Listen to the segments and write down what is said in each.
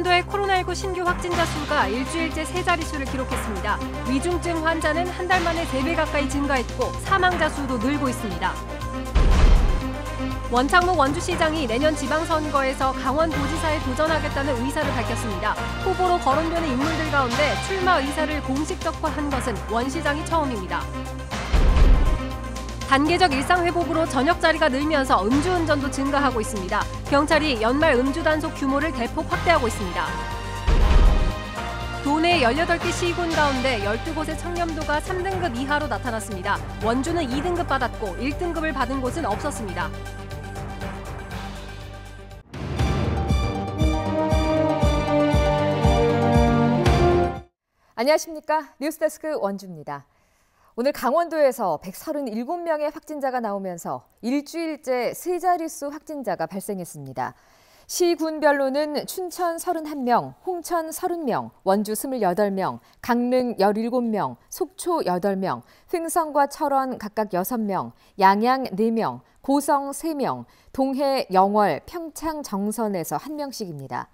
강원도의 코로나19 신규 확진자 수가 일주일째 세 자릿수를 기록했습니다. 위중증 환자는 한 달 만에 3배 가까이 증가했고 사망자 수도 늘고 있습니다. 원창묵 원주시장이 내년 지방선거에서 강원도지사에 도전하겠다는 의사를 밝혔습니다. 후보로 거론되는 인물들 가운데 출마 의사를 공식적화한 것은 원 시장이 처음입니다. 단계적 일상 회복으로 저녁 자리가 늘면서 음주운전도 증가하고 있습니다. 경찰이 연말 음주 단속 규모를 대폭 확대하고 있습니다. 도내 18개 시군 가운데 12곳의 청렴도가 3등급 이하로 나타났습니다. 원주는 2등급 받았고 1등급을 받은 곳은 없었습니다. 안녕하십니까? 뉴스데스크 원주입니다. 오늘 강원도에서 137명의 확진자가 나오면서 일주일째 세 자릿수 확진자가 발생했습니다. 시군별로는 춘천 31명, 홍천 30명, 원주 28명, 강릉 17명, 속초 8명, 횡성과 철원 각각 6명, 양양 4명, 고성 3명, 동해, 영월, 평창, 정선에서 1명씩입니다.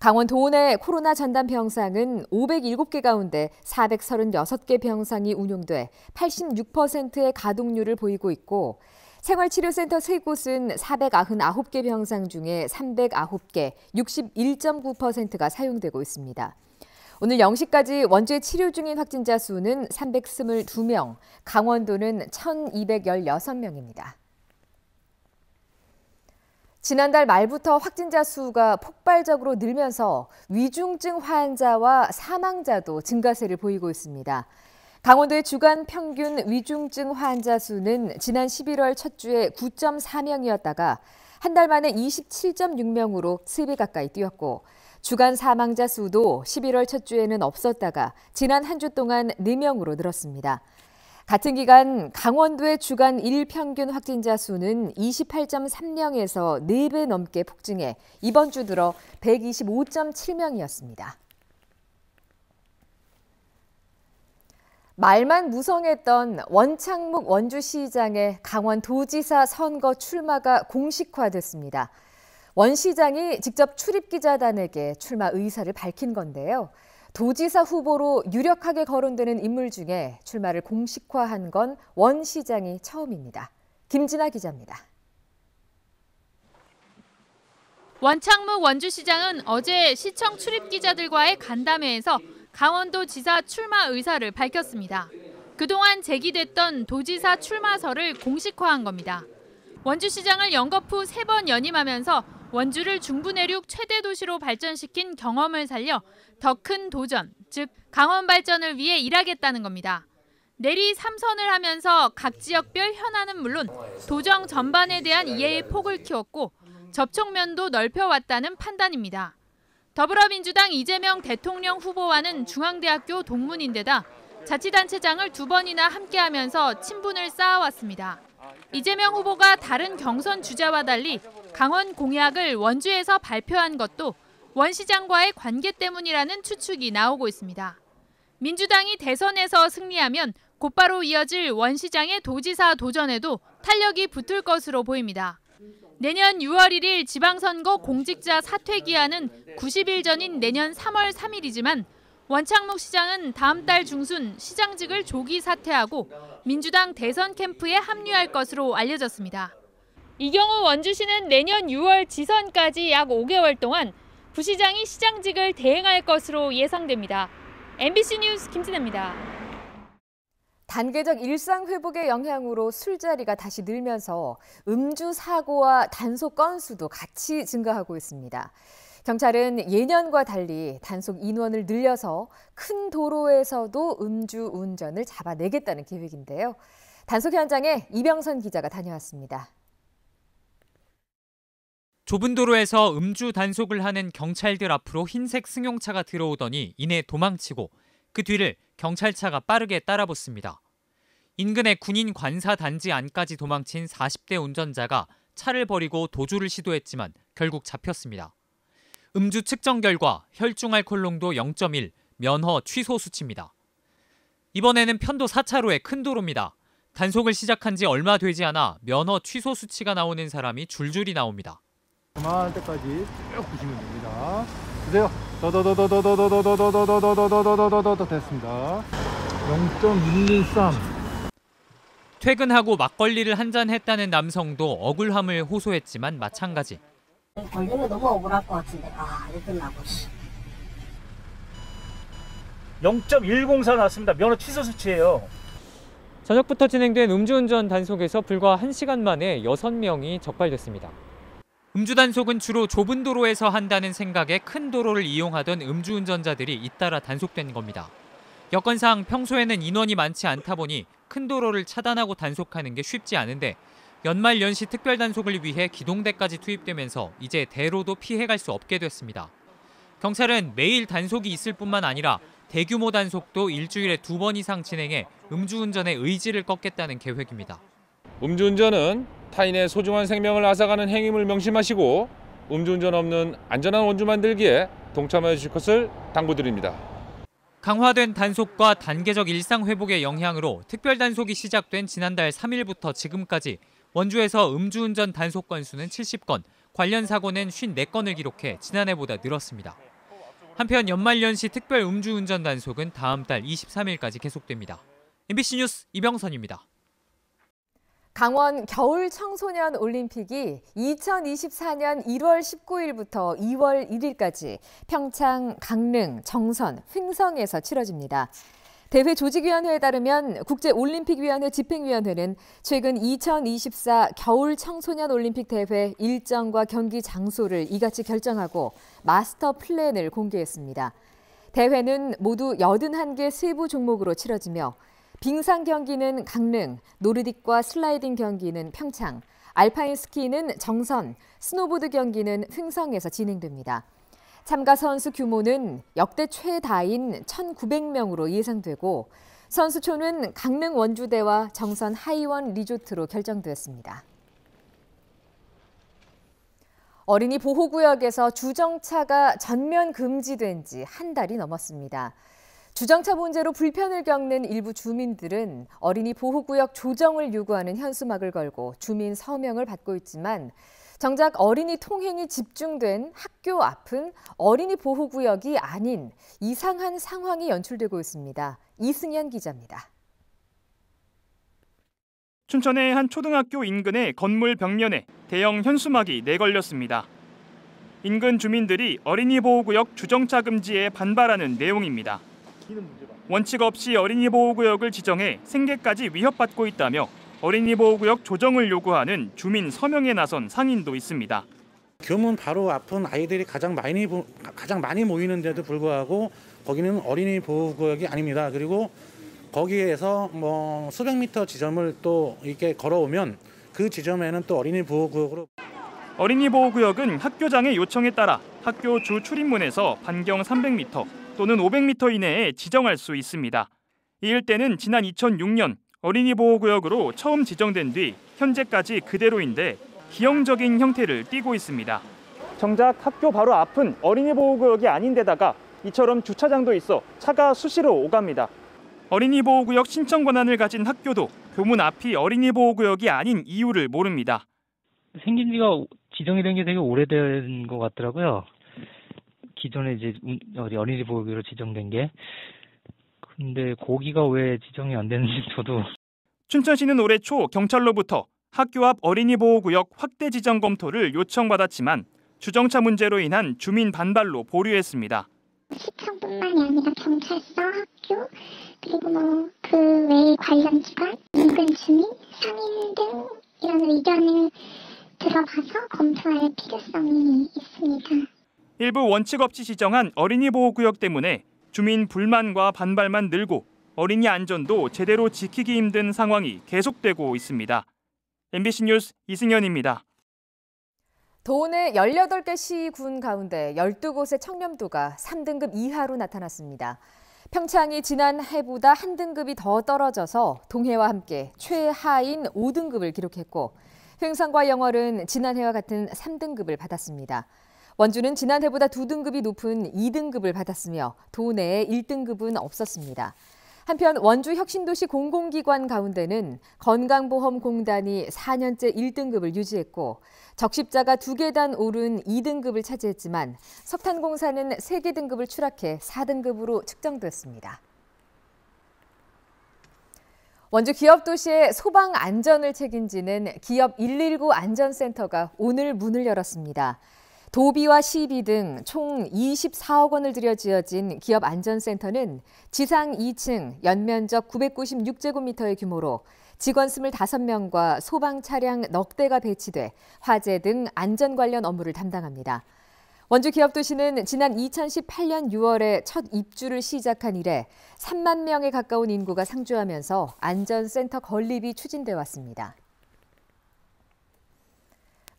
강원 도내 코로나 전담 병상은 507개 가운데 436개 병상이 운용돼 86%의 가동률을 보이고 있고 생활치료센터 3곳은 499개 병상 중에 309개, 61.9%가 사용되고 있습니다. 오늘 0시까지 원주에 치료 중인 확진자 수는 322명, 강원도는 1,216명입니다. 지난달 말부터 확진자 수가 폭발적으로 늘면서 위중증 환자와 사망자도 증가세를 보이고 있습니다. 강원도의 주간 평균 위중증 환자 수는 지난 11월 첫 주에 9.4명이었다가 한 달 만에 27.6명으로 3배 가까이 뛰었고 주간 사망자 수도 11월 첫 주에는 없었다가 지난 한 주 동안 4명으로 늘었습니다. 같은 기간 강원도의 주간 일평균 확진자 수는 28.3명에서 4배 넘게 폭증해 이번 주 들어 125.7명이었습니다. 말만 무성했던 원창묵 원주시장의 강원도지사 선거 출마가 공식화됐습니다. 원 시장이 직접 출입기자단에게 출마 의사를 밝힌 건데요. 도지사 후보로 유력하게 거론되는 인물 중에 출마를 공식화한 건 원 시장이 처음입니다. 김진아 기자입니다. 원창묵 원주시장은 어제 시청 출입기자들과의 간담회에서 강원도지사 출마 의사를 밝혔습니다. 그동안 제기됐던 도지사 출마설을 공식화한 겁니다. 원주시장을 연겁 후 3번 연임하면서 원주를 중부내륙 최대 도시로 발전시킨 경험을 살려 더 큰 도전, 즉 강원 발전을 위해 일하겠다는 겁니다. 내리 3선을 하면서 각 지역별 현안은 물론 도정 전반에 대한 이해의 폭을 키웠고 접촉면도 넓혀왔다는 판단입니다. 더불어민주당 이재명 대통령 후보와는 중앙대학교 동문인데다 자치단체장을 2번이나 함께하면서 친분을 쌓아왔습니다. 이재명 후보가 다른 경선 주자와 달리 강원 공약을 원주에서 발표한 것도 원 시장과의 관계 때문이라는 추측이 나오고 있습니다. 민주당이 대선에서 승리하면 곧바로 이어질 원 시장의 도지사 도전에도 탄력이 붙을 것으로 보입니다. 내년 6월 1일 지방선거 공직자 사퇴 기한은 90일 전인 내년 3월 3일이지만 원창묵 시장은 다음 달 중순 시장직을 조기 사퇴하고 민주당 대선 캠프에 합류할 것으로 알려졌습니다. 이 경우 원주시는 내년 6월 지선까지 약 5개월 동안 부시장이 시장직을 대행할 것으로 예상됩니다. MBC 뉴스 김진아입니다. 단계적 일상 회복의 영향으로 술자리가 다시 늘면서 음주 사고와 단속 건수도 같이 증가하고 있습니다. 경찰은 예년과 달리 단속 인원을 늘려서 큰 도로에서도 음주 운전을 잡아내겠다는 계획인데요. 단속 현장에 이병선 기자가 다녀왔습니다. 좁은 도로에서 음주 단속을 하는 경찰들 앞으로 흰색 승용차가 들어오더니 이내 도망치고 그 뒤를 경찰차가 빠르게 따라붙습니다. 인근의 군인 관사 단지 안까지 도망친 40대 운전자가 차를 버리고 도주를 시도했지만 결국 잡혔습니다. 음주 측정 결과 혈중 알코올 농도 0.1, 면허 취소 수치입니다. 이번에는 편도 4차로의 큰 도로입니다. 단속을 시작한 지 얼마 되지 않아 면허 취소 수치가 나오는 사람이 줄줄이 나옵니다. 그만할 때까지 쭉 보시면 됩니다. 주세요. 더더더더더더더더더더더더더더더더더 됐습니다. 0.113. 퇴근하고 막걸리를 한잔 했다는 남성도 억울함을 호소했지만 마찬가지. 걸리면 너무 억울할 것 같은데. 일 끝나고. 0.104 나왔습니다. 면허 취소 수치예요. 저녁부터 진행된 음주운전 단속에서 불과 1시간 만에 6명이 적발됐습니다. 음주 단속은 주로 좁은 도로에서 한다는 생각에 큰 도로를 이용하던 음주운전자들이 잇따라 단속된 겁니다. 여건상 평소에는 인원이 많지 않다 보니 큰 도로를 차단하고 단속하는 게 쉽지 않은데 연말 연시 특별 단속을 위해 기동대까지 투입되면서 이제 대로도 피해갈 수 없게 됐습니다. 경찰은 매일 단속이 있을 뿐만 아니라 대규모 단속도 일주일에 2번 이상 진행해 음주운전의 의지를 꺾겠다는 계획입니다. 음주운전은 타인의 소중한 생명을 앗아가는 행위임을 명심하시고 음주운전 없는 안전한 원주 만들기에 동참해 주실 것을 당부드립니다. 강화된 단속과 단계적 일상 회복의 영향으로 특별 단속이 시작된 지난달 3일부터 지금까지 원주에서 음주운전 단속 건수는 70건, 관련 사고는 54건을 기록해 지난해보다 늘었습니다. 한편 연말연시 특별 음주운전 단속은 다음 달 23일까지 계속됩니다. MBC 뉴스 이병선입니다. 강원 겨울 청소년 올림픽이 2024년 1월 19일부터 2월 1일까지 평창, 강릉, 정선, 횡성에서 치러집니다. 대회 조직위원회에 따르면 국제올림픽위원회 집행위원회는 최근 2024 겨울 청소년 올림픽 대회 일정과 경기 장소를 이같이 결정하고 마스터 플랜을 공개했습니다. 대회는 모두 81개 세부 종목으로 치러지며 빙상 경기는 강릉, 노르딕과 슬라이딩 경기는 평창, 알파인 스키는 정선, 스노보드 경기는 횡성에서 진행됩니다. 참가 선수 규모는 역대 최다인 1,900명으로 예상되고 선수촌은 강릉 원주대와 정선 하이원 리조트로 결정됐습니다. 어린이 보호구역에서 주정차가 전면 금지된 지 한 달이 넘었습니다. 주정차 문제로 불편을 겪는 일부 주민들은 어린이 보호구역 조정을 요구하는 현수막을 걸고 주민 서명을 받고 있지만 정작 어린이 통행이 집중된 학교 앞은 어린이 보호구역이 아닌 이상한 상황이 연출되고 있습니다. 이승현 기자입니다. 춘천의 한 초등학교 인근의 건물 벽면에 대형 현수막이 내걸렸습니다. 인근 주민들이 어린이 보호구역 주정차 금지에 반발하는 내용입니다. 원칙 없이 어린이 보호구역을 지정해 생계까지 위협받고 있다며 어린이 보호구역 조정을 요구하는 주민 서명에 나선 상인도 있습니다. 교문 바로 앞은 아이들이 가장 많이 모이는데도 불구하고 거기는 어린이 보호구역이 아닙니다. 그리고 거기에서 수백 미터 지점을 또 이렇게 걸어오면 그 지점에는 또 어린이 보호구역으로. 어린이 보호구역은 학교장의 요청에 따라 학교 주 출입문에서 반경 300m 또는 500m 이내에 지정할 수 있습니다. 이 일대는 지난 2006년 어린이 보호구역으로 처음 지정된 뒤 현재까지 그대로인데 기형적인 형태를 띠고 있습니다. 정작 학교 바로 앞은 어린이 보호구역이 아닌데다가 이처럼 주차장도 있어 차가 수시로 오갑니다. 어린이 보호구역 신청 권한을 가진 학교도 교문 앞이 어린이 보호구역이 아닌 이유를 모릅니다. 생긴 지가 지정이 된 게 되게 오래된 것 같더라고요. 기존에 이제 어린이 보호구역으로 지정된 게. 근데 거기가 왜 지정이 안 되는지 저도. 춘천시는 올해 초 경찰로부터 학교 앞 어린이 보호구역 확대 지정 검토를 요청받았지만 주정차 문제로 인한 주민 반발로 보류했습니다. 시청뿐만이 아니라 경찰서, 학교, 그리고 그 외의 관련 기관, 인근 주민, 상인 등 이런 의견을 들어봐서 검토할 필요성이 있습니다. 일부 원칙 없이 지정한 어린이 보호구역 때문에 주민 불만과 반발만 늘고 어린이 안전도 제대로 지키기 힘든 상황이 계속되고 있습니다. MBC 뉴스 이승현입니다. 도내 18개 시군 가운데 12곳의 청렴도가 3등급 이하로 나타났습니다. 평창이 지난 해보다 한 등급이 더 떨어져서 동해와 함께 최하인 5등급을 기록했고 횡성과 영월은 지난해와 같은 3등급을 받았습니다. 원주는 지난해보다 2등급이 높은 2등급을 받았으며 도내에 1등급은 없었습니다. 한편 원주 혁신도시 공공기관 가운데는 건강보험공단이 4년째 1등급을 유지했고 적십자가 2계단 오른 2등급을 차지했지만 석탄공사는 3개 등급을 추락해 4등급으로 측정됐습니다. 원주 기업도시의 소방 안전을 책임지는 기업 119 안전센터가 오늘 문을 열었습니다. 도비와 시비 등 총 24억 원을 들여 지어진 기업 안전센터는 지상 2층, 연면적 996제곱미터의 규모로 직원 25명과 소방 차량 넉 대가 배치돼 화재 등 안전 관련 업무를 담당합니다. 원주 기업도시는 지난 2018년 6월에 첫 입주를 시작한 이래 3만 명에 가까운 인구가 상주하면서 안전센터 건립이 추진돼 왔습니다.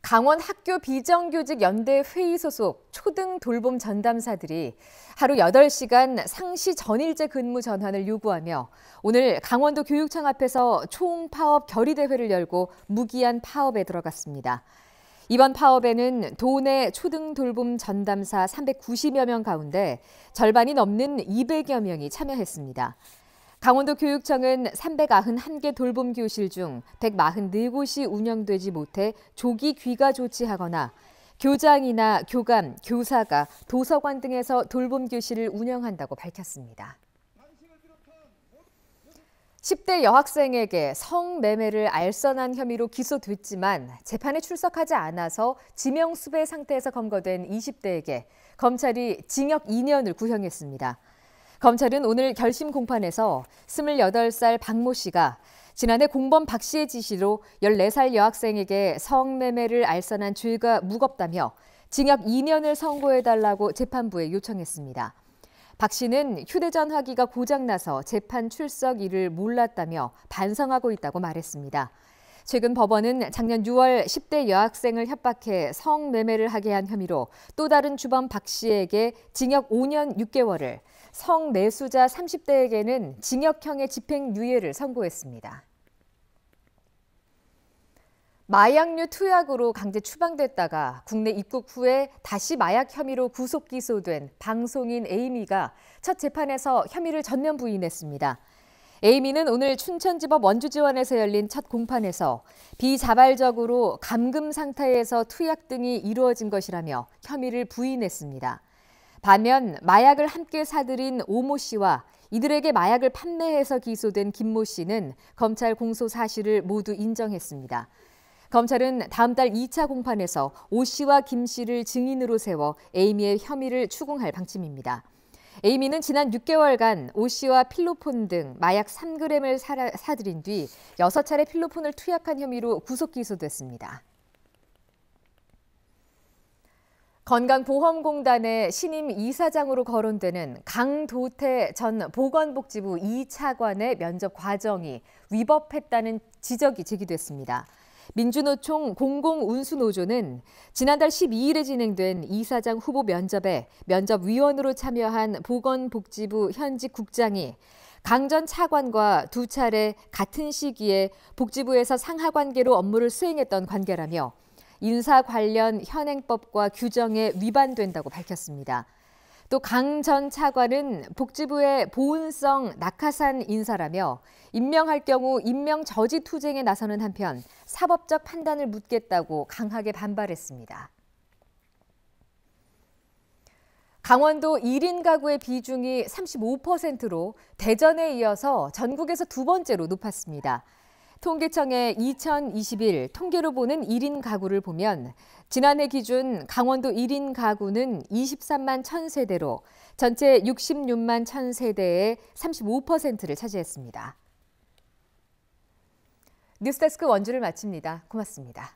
강원 학교 비정규직 연대 회의 소속 초등 돌봄 전담사들이 하루 8시간 상시 전일제 근무 전환을 요구하며 오늘 강원도 교육청 앞에서 총파업 결의대회를 열고 무기한 파업에 들어갔습니다. 이번 파업에는 도내 초등 돌봄 전담사 390여 명 가운데 절반이 넘는 200여 명이 참여했습니다. 강원도 교육청은 391개 돌봄 교실 중 144곳이 운영되지 못해 조기 귀가 조치하거나 교장이나 교감, 교사가 도서관 등에서 돌봄 교실을 운영한다고 밝혔습니다. 10대 여학생에게 성매매를 알선한 혐의로 기소됐지만 재판에 출석하지 않아서 지명수배 상태에서 검거된 20대에게 검찰이 징역 2년을 구형했습니다. 검찰은 오늘 결심 공판에서 28살 박모 씨가 지난해 공범 박 씨의 지시로 14살 여학생에게 성매매를 알선한 죄가 무겁다며 징역 2년을 선고해달라고 재판부에 요청했습니다. 박 씨는 휴대전화기가 고장나서 재판 출석일을 몰랐다며 반성하고 있다고 말했습니다. 최근 법원은 작년 6월 10대 여학생을 협박해 성매매를 하게 한 혐의로 또 다른 주범 박 씨에게 징역 5년 6개월을, 성매수자 30대에게는 징역형의 집행유예를 선고했습니다. 마약류 투약으로 강제 추방됐다가 국내 입국 후에 다시 마약 혐의로 구속 기소된 방송인 에이미가 첫 재판에서 혐의를 전면 부인했습니다. 에이미는 오늘 춘천지법 원주지원에서 열린 첫 공판에서 비자발적으로 감금 상태에서 투약 등이 이루어진 것이라며 혐의를 부인했습니다. 반면 마약을 함께 사들인 오모 씨와 이들에게 마약을 판매해서 기소된 김모 씨는 검찰 공소 사실을 모두 인정했습니다. 검찰은 다음 달 2차 공판에서 오 씨와 김 씨를 증인으로 세워 에이미의 혐의를 추궁할 방침입니다. 에이미는 지난 6개월간 오 씨와 필로폰 등 마약 3g을 사들인 뒤 6차례 필로폰을 투약한 혐의로 구속 기소됐습니다. 건강보험공단의 신임 이사장으로 거론되는 강도태 전 보건복지부 2차관의 면접 과정이 위법했다는 지적이 제기됐습니다. 민주노총 공공운수노조는 지난달 12일에 진행된 이사장 후보 면접에 면접위원으로 참여한 보건복지부 현직 국장이 강 전 차관과 2차례 같은 시기에 복지부에서 상하관계로 업무를 수행했던 관계라며 인사 관련 현행법과 규정에 위반된다고 밝혔습니다. 또 강 전 차관은 복지부의 보은성 낙하산 인사라며 임명할 경우 임명 저지 투쟁에 나서는 한편 사법적 판단을 묻겠다고 강하게 반발했습니다. 강원도 1인 가구의 비중이 35%로 대전에 이어서 전국에서 두 번째로 높았습니다. 통계청의 2021 통계로 보는 1인 가구를 보면 지난해 기준 강원도 1인 가구는 23만 1,000세대로 전체 66만 1,000세대의 35%를 차지했습니다. 뉴스데스크 원주를 마칩니다. 고맙습니다.